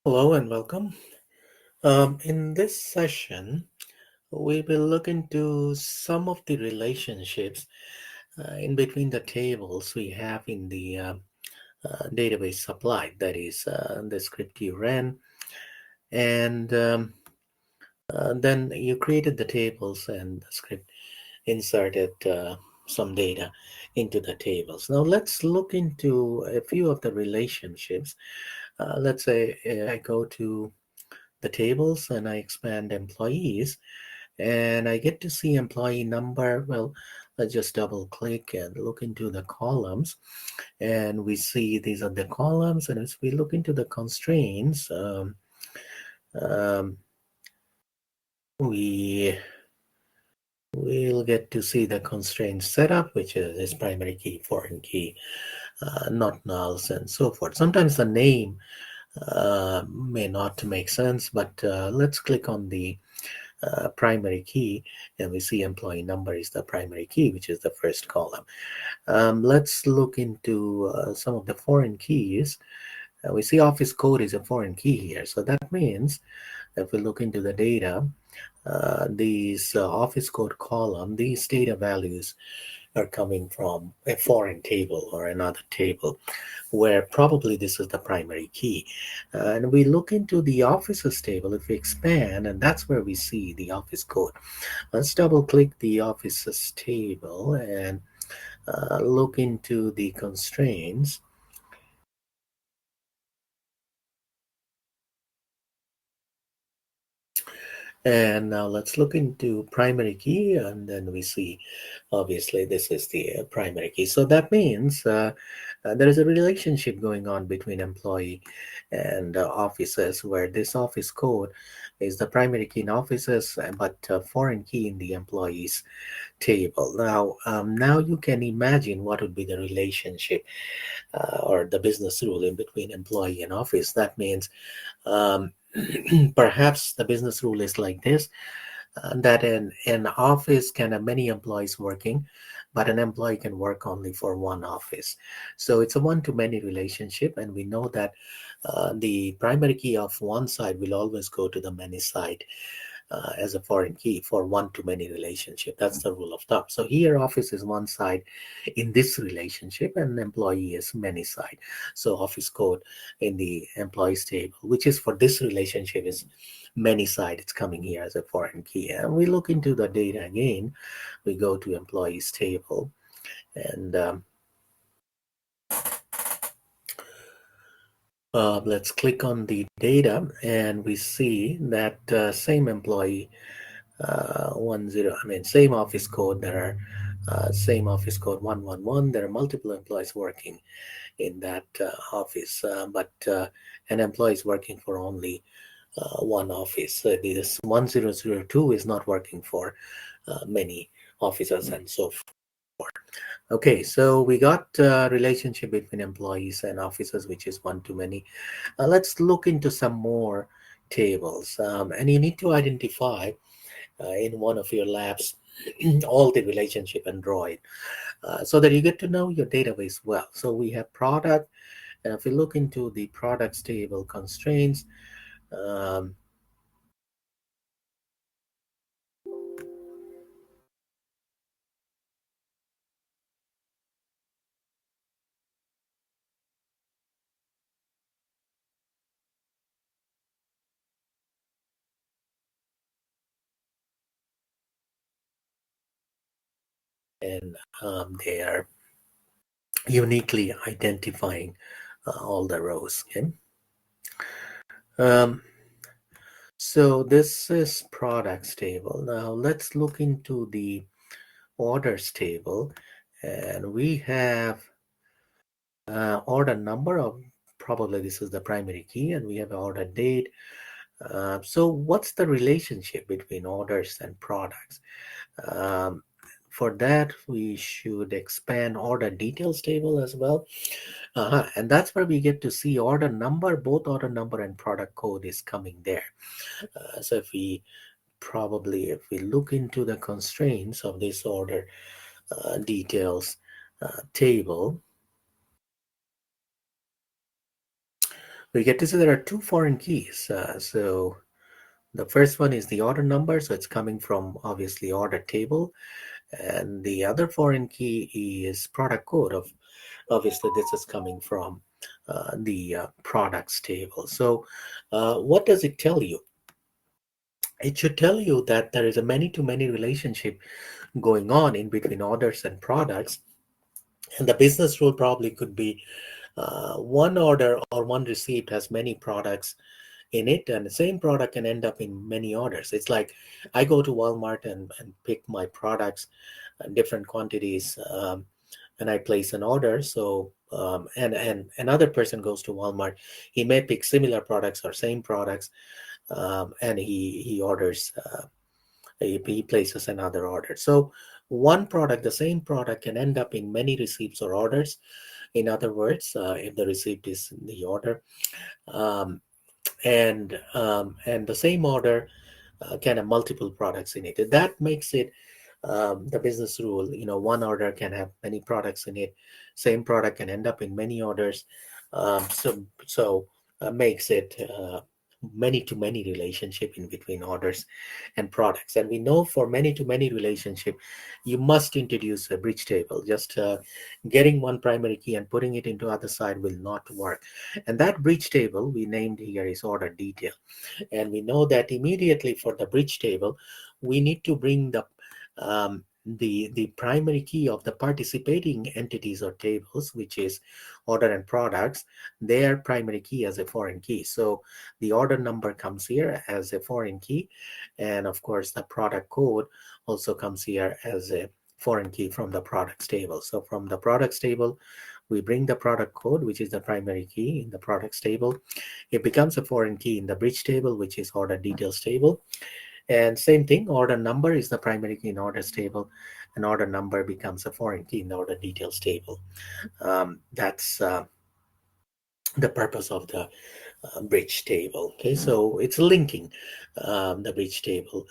Hello and welcome. In this session, we will look into some of the relationships in between the tables we have in the database supply, that is, the script you ran, and then you created the tables and the script inserted some data into the tables. Now, let's look into a few of the relationships. Let's say I go to the tables and I expand employees and I get to see employee number. Well, let's just double click and look into the columns, and we see these are the columns. And as we look into the constraints, um, we will get to see the constraint setup, which is this primary key, foreign key, not nulls, and so forth. Sometimes the name may not make sense, but let's click on the primary key, and we see employee number is the primary key, which is the first column. Let's look into some of the foreign keys. We see office code is a foreign key here. So that means if we look into the data, these office code column, these data values are coming from a foreign table or another table where probably this is the primary key. And we look into the offices table, if we expand, and that's where we see the office code. Let's double click the offices table and look into the constraints. And now let's look into primary key, and then we see, obviously, this is the primary key. So that means there is a relationship going on between employee and offices, where this office code is the primary key in offices, but foreign key in the employees table. Now you can imagine what would be the relationship or the business rule in between employee and office. That means um, perhaps the business rule is like this, that in an office can have many employees working, but an employee can work only for one office. So it's a one-to-many relationship, and we know that the primary key of one side will always go to the many side as a foreign key for one-to-many relationship. That's the rule of thumb. So here office is one side in this relationship and employee is many side. So office code in the employees table, which is for this relationship, is many side. It's coming here as a foreign key. And we look into the data again. We go to employees table, and let's click on the data, and we see that same employee 10, I mean, same office code. There are same office code 111. There are multiple employees working in that office, but an employee is working for only one office. This 1002 is not working for many officers and so forth. Okay, so we got relationship between employees and officers, which is one to many. Let's look into some more tables, and you need to identify in one of your labs all the relationship and draw it so that you get to know your database well. So we have product, and if we look into the products table constraints, um, and they are uniquely identifying all the rows. Okay. Um, so this is products table. Now let's look into the orders table, and we have order number of, probably this is the primary key, and we have order date. So what's the relationship between orders and products? Um, for that, we should expand order details table as well. And that's where we get to see order number, both order number and product code is coming there. So if we look into the constraints of this order details table, We get to see there are two foreign keys. So the first one is the order number, so it's coming from obviously order table, and the other foreign key is product code. Of obviously this is coming from the products table. So what does it tell you? It should tell you that there is a many-to-many relationship going on in between orders and products, and the business rule probably could be one order or one receipt has many products in it, and the same product can end up in many orders. It's like I go to Walmart and pick my products in different quantities, and I place an order. So and another person goes to Walmart, he may pick similar products or same products, and he orders. He places another order. So one product, the same product, can end up in many receipts or orders. In other words, if the receipt is in the order, um, and the same order can have multiple products in it. That makes it the business rule. One order can have many products in it. Same product can end up in many orders. So makes it many to many relationship in between orders and products. And we know for many to many relationship, you must introduce a bridge table. Just getting one primary key and putting it into other side will not work. And that bridge table we named here is order detail. And we know that immediately for the bridge table, we need to bring the primary key of the participating entities or tables, which is order and products, their primary key as a foreign key. So the order number comes here as a foreign key, and of course the product code also comes here as a foreign key from the products table. So from the products table, we bring the product code, which is the primary key in the products table. It becomes a foreign key in the bridge table, which is order details table. And same thing, order number is the primary key in orders table, and order number becomes a foreign key in the order details table. That's the purpose of the bridge table. Okay, so it's linking the bridge table,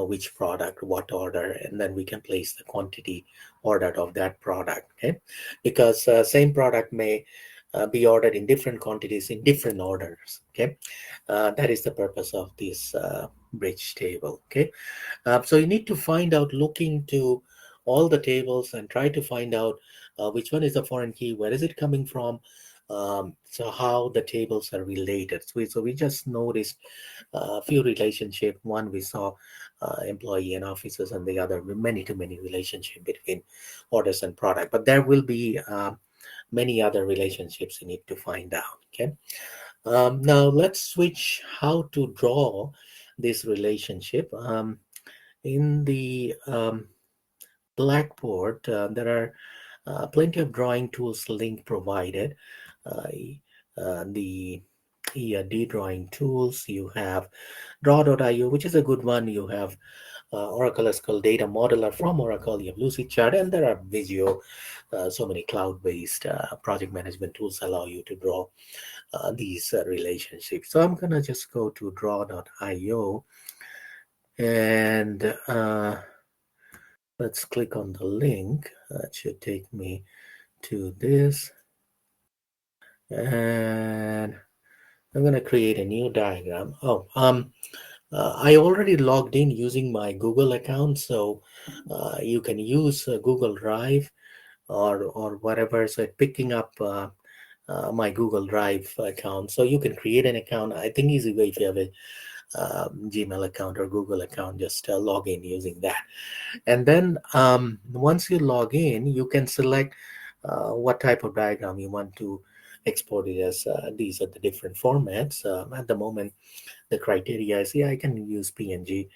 which product, what order, and then we can place the quantity ordered of that product. Okay, because same product may be ordered in different quantities in different orders. Okay, that is the purpose of this bridge table. Okay, so you need to find out, look into all the tables and try to find out which one is the foreign key, where is it coming from, so how the tables are related. So we just noticed a few relationship. One we saw employee and officers, and the other many to many relationship between orders and product. But there will be many other relationships you need to find out. Okay. Now let's switch how to draw this relationship. In the Blackboard, there are plenty of drawing tools link provided. Uh, the EAD drawing tools, you have draw.io, which is a good one. You have Oracle SQL Data Modeler from Oracle. You have Lucidchart, and there are Visio. So many cloud-based project management tools allow you to draw these relationships. So I'm gonna just go to draw.io, and let's click on the link. That should take me to this, and I'm gonna create a new diagram. I already logged in using my Google account, so you can use Google Drive or whatever. So it's picking up my Google Drive account. So you can create an account. I think easy way, if you have a Gmail account or Google account, just log in using that. And then once you log in, you can select what type of diagram you want to export it as. These are the different formats. At the moment, the criteria is, yeah, I can use PNG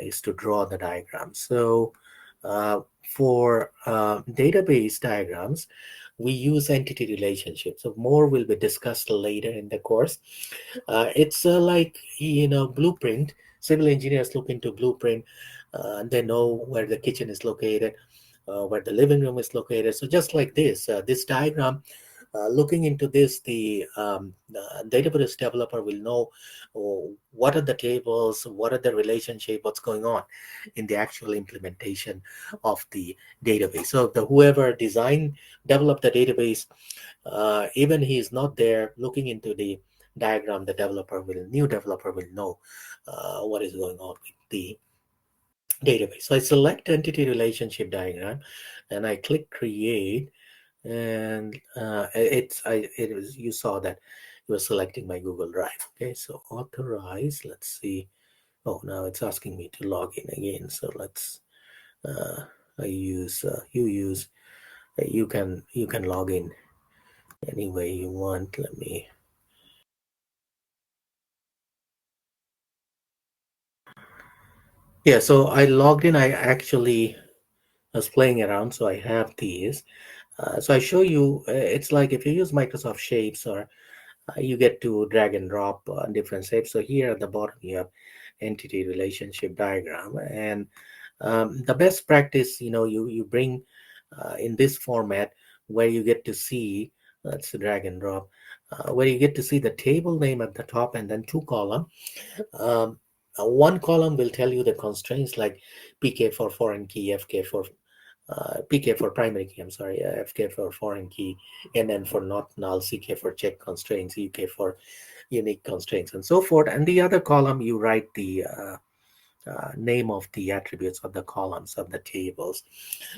is to draw the diagram. So for database diagrams, we use entity relationships. So more will be discussed later in the course. It's like, blueprint. Civil engineers look into blueprint. They know where the kitchen is located, where the living room is located. So just like this diagram looking into this, the database developer will know what are the tables, what are the relationship, what's going on in the actual implementation of the database. So the whoever designed, developed the database, even he is not there looking into the diagram, the new developer will know what is going on with the database. So I select entity relationship diagram and I click create, and it was, you saw that it was selecting my Google Drive. Okay, so authorize, let's see. Oh, now it's asking me to log in again. So let's I use you use you can log in any way you want. Let me. Yeah, so I logged in. I actually was playing around, so I have these. So I show you. It's like if you use Microsoft Shapes, or you get to drag and drop different shapes. So here at the bottom you have entity relationship diagram, and the best practice, you bring in this format where you get to see. Let's drag and drop. Where you get to see the table name at the top and then two column. Um, One column will tell you the constraints like PK for foreign key, FK for PK for primary key, I'm sorry, FK for foreign key, NN for not null, CK for check constraints, UK for unique constraints, and so forth. And the other column, you write the name of the attributes of the columns of the tables.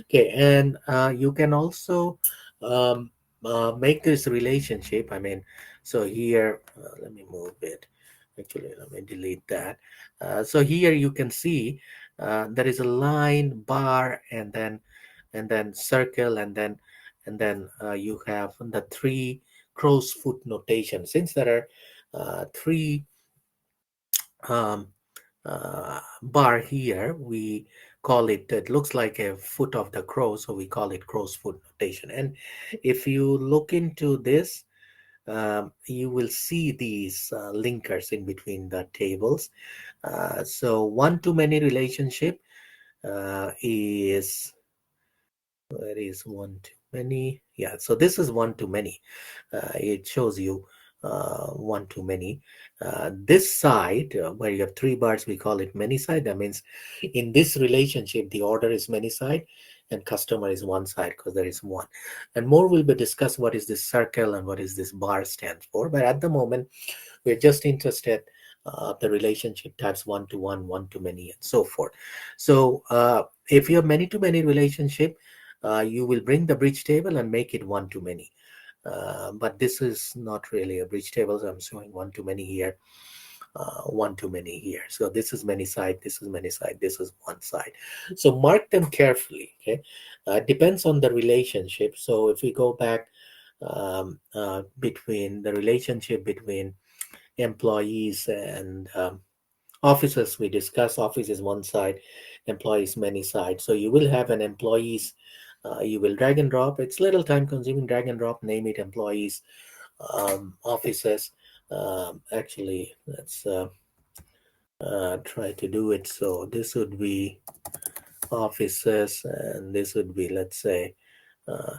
Okay, and you can also um, make this relationship. I mean, so here, let me move it. Actually, let me delete that. So here you can see there is a line, bar, and then circle, and then you have the three crow's foot notation. Since there are three um, bar here, we call it looks like a foot of the crow, so we call it crow's foot notation. And if you look into this, you will see these linkers in between the tables. So one to many relationship is, where is one to many? Yeah, so this is one to many. It shows you one to many. This side, where you have three bars, we call it many side. That means in this relationship, the order is many side and customer is one side because there is one. And more will be discussed what is this circle and what is this bar stands for. But at the moment, we're just interested the relationship types one to one, one to many, and so forth. So if you have many to many relationship, you will bring the bridge table and make it one to many. But this is not really a bridge table, so I'm showing one to many here, one to many here. So this is many side, this is many side, this is one side. So mark them carefully. Okay, depends on the relationship. So if we go back between the relationship between employees and officers, we discuss office is one side, employees many sides. So you will have an employees, you will drag and drop. It's little time consuming, drag and drop, name it employees, officers. Actually, let's try to do it. So this would be officers, and this would be, let's say, uh,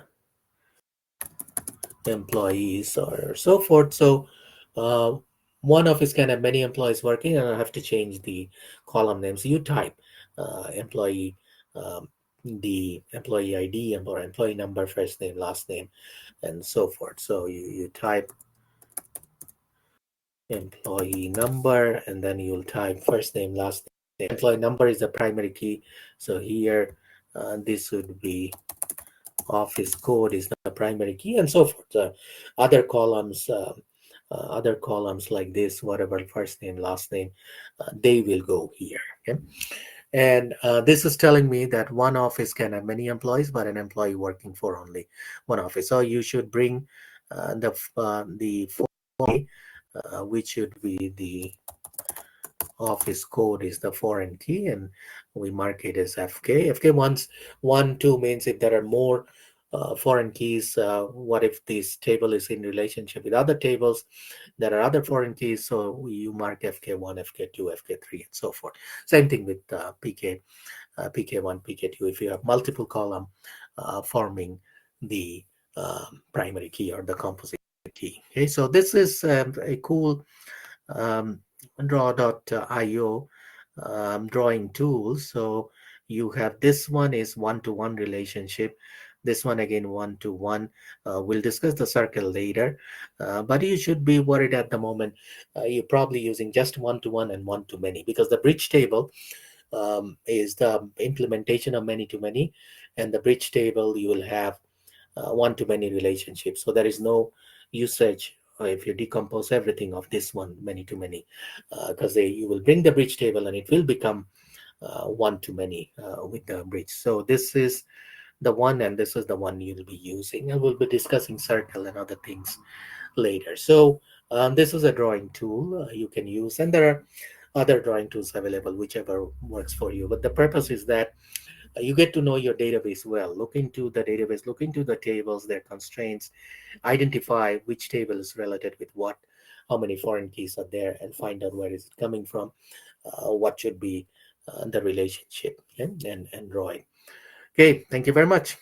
employees or so forth. So uh, one office can have many employees working, and I have to change the column names. You type employee, the employee ID or employee number, first name, last name, and so forth. So you type employee number, and then you'll type first name, last name. Employee number is the primary key. So here, this would be office code is the primary key, and so forth. Other columns, other columns like this, whatever first name, last name, they will go here. Okay, and this is telling me that one office can have many employees, but an employee working for only one office. So you should bring the which should be the office code is the foreign key, and we mark it as FK. FK once 1, 2 means if there are more foreign keys, what if this table is in relationship with other tables? There are other foreign keys, so you mark FK1, FK2, FK3, and so forth. Same thing with PK, PK1, PK2. If you have multiple column forming the primary key or the composite key. Okay, so this is a cool um, draw.io drawing tool. So you have this one is one-to-one relationship. This one again one-to-one. We'll discuss the circle later, but you should be worried at the moment. You're probably using just one-to-one and one-to-many because the bridge table is the implementation of many-to-many, and the bridge table you will have one-to-many relationships. So there is no usage if you decompose everything of this one many-to-many, because you will bring the bridge table and it will become one-to-many with the bridge. So this is the one, and this is the one you'll be using, and we'll be discussing circle and other things later. So this is a drawing tool you can use, and there are other drawing tools available, whichever works for you. But the purpose is that you get to know your database well. Look into the database, look into the tables, their constraints, identify which table is related with what, how many foreign keys are there, and find out where is it coming from, what should be the relationship, okay? And drawing. Okay, thank you very much.